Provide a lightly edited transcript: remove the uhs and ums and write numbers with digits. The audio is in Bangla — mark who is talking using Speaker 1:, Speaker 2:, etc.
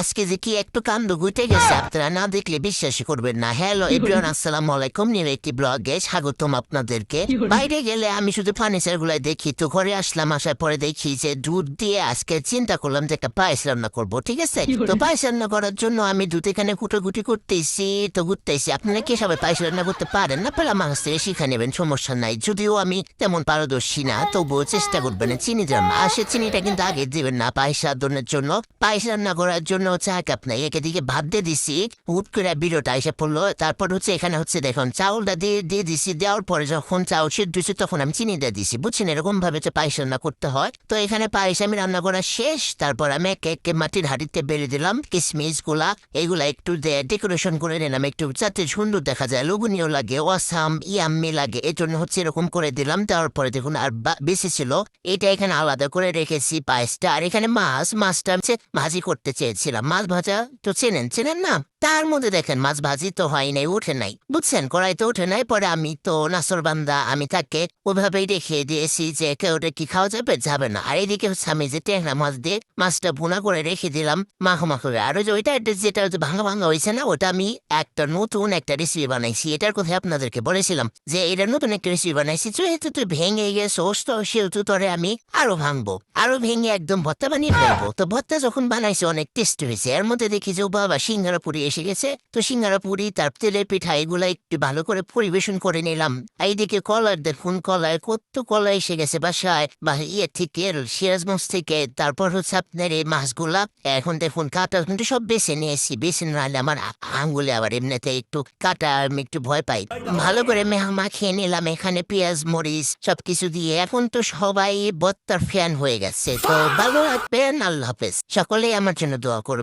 Speaker 1: আজকে যে কি একটু কাণ্ড ঘটে গেছে আপনারা না দেখলে বিশ্বাসই করবেন না। হ্যালো এভরিওয়ান, আসসালামু আলাইকুম। নিউ একটি ব্লগে স্বাগতম আপনাদেরকে। বাইরে গেলে আমি শুধু ফার্নিচার গুলাই দেখি, তো ঘরে আসলাম, আসার পরে দেখি যে দুধ দিয়ে আজকে চিন্তা করলাম যে একটা পায়েস রান্না করবো, ঠিক আছে। তো পায়েস রান্না করার জন্য আমি দুধ এখানে কুটোকুটি করতেছি, তো ঘুরতেছি। আপনারা কি সবাই পায়েস রান্না করতে পারেন না? পেলে আমার কাছ থেকে শিখে নেবেন, সমস্যা নাই। যদিও আমি তেমন পারদর্শী না, তবুও চেষ্টা করবেন। চিনি দিলাম, আর সে চিনিটা কিন্তু আগে দিবেন না পায়েস রান্নার জন্য। পায়েস রান্না করার জন্য হচ্ছে এক কাপ নাই, এদিকে ভাত দিয়ে দিছি, হুট করে বিরোটা এসে পড়লো। তারপর হচ্ছে এখানে হচ্ছে দেখুন চাউলটা দিয়ে দিছি। দেওয়ার পরে যখন চাউল সিদ্ধ হয়েছে তখন আমি চিনি দিয়ে দিছি, বুঝছেন। এরকম ভাবে যে পায়েস রান্না করতে হয়। তো এখানে পায়েস আমি রান্না করা শেষ। তারপর আমি একে মাটির হাঁড়িতে বেড়ে দিলাম কিশমিশ গুলা, এগুলা একটু ডেকোরেশন করে নিলাম একটু, যাতে সুন্দর দেখা যায়, লোভনীয় লাগে, অসাম ইয়াম্মি লাগে, এই জন্য হচ্ছে এরকম করে দিলাম। দেওয়ার পরে দেখুন আর বেশি ছিল, এটা এখানে আলাদা করে রেখেছি পায়েসটা। আর এখানে মাছটা হচ্ছে ভাজি করতে চেয়েছিলাম। মাছ ভাজা তো চেনেন না, তার মধ্যে দেখেন মাছ ভাজি তো হয় নাই, উঠে নাই, বুঝছেন, কড়াইতে উঠে নাই। পরে আমি তো নাসরবান্দা, আমি তাকে ওইভাবেই রেখে দিয়েছি যে ওটা কি খাওয়া যাবে না। আর এদিকে হচ্ছে আমি যে ট্যাংরা মাছ দিয়ে মাছটা ভুনা করে রেখে দিলাম মাখো করে। আর ওই যে ওইটা যেটা ভাঙা হয়েছে না, ওটা আমি একটা নতুন একটা রেসিপি বানাইছি। এটার কথা আপনাদেরকে বলেছিলাম যে এটা নতুন একটা রেসিপি বানাইছি। যেহেতু তুই ভেঙে গেছে তো সেহেতু তোরে আমি আরো ভাঙবো, আরো ভেঙে একদম ভর্তা বানিয়ে ফেলবো। তো ভর্তা যখন বানাইছে অনেক টেস্ট হয়েছে। এর মধ্যে দেখি যে ও বাবা সিঙ্গারা পুরি এসে গেছে। তো সিঙ্গারা পুরি, তার তেলের পিঠা, এগুলা একটু ভালো করে পরিবেশন করে নিলাম। এইদিকে কলার দেখুন, কত কলা এসে গেছে বাসায়, বা থেকে সিরাজগঞ্জ থেকে। তারপর হচ্ছে আপনার এই মাছগুলা এখন দেখুন কাটা কিন্তু সব বেছে নিয়েছি। বেছে নাহলে আমার আঙ্গুলে আবার এমনিতে একটু কাটা, আমি একটু ভয় পাই। ভালো করে মাখিয়ে নিলাম এখানে পেঁয়াজ মরিচ সবকিছু দিয়ে। এখন তো সবাই ভর্তার ফ্যান হয়ে গেছে। তো ভালো রাখবেন, আল্লাহ হাফেজ। সকলেই আমার জন্য দোয়া করবে।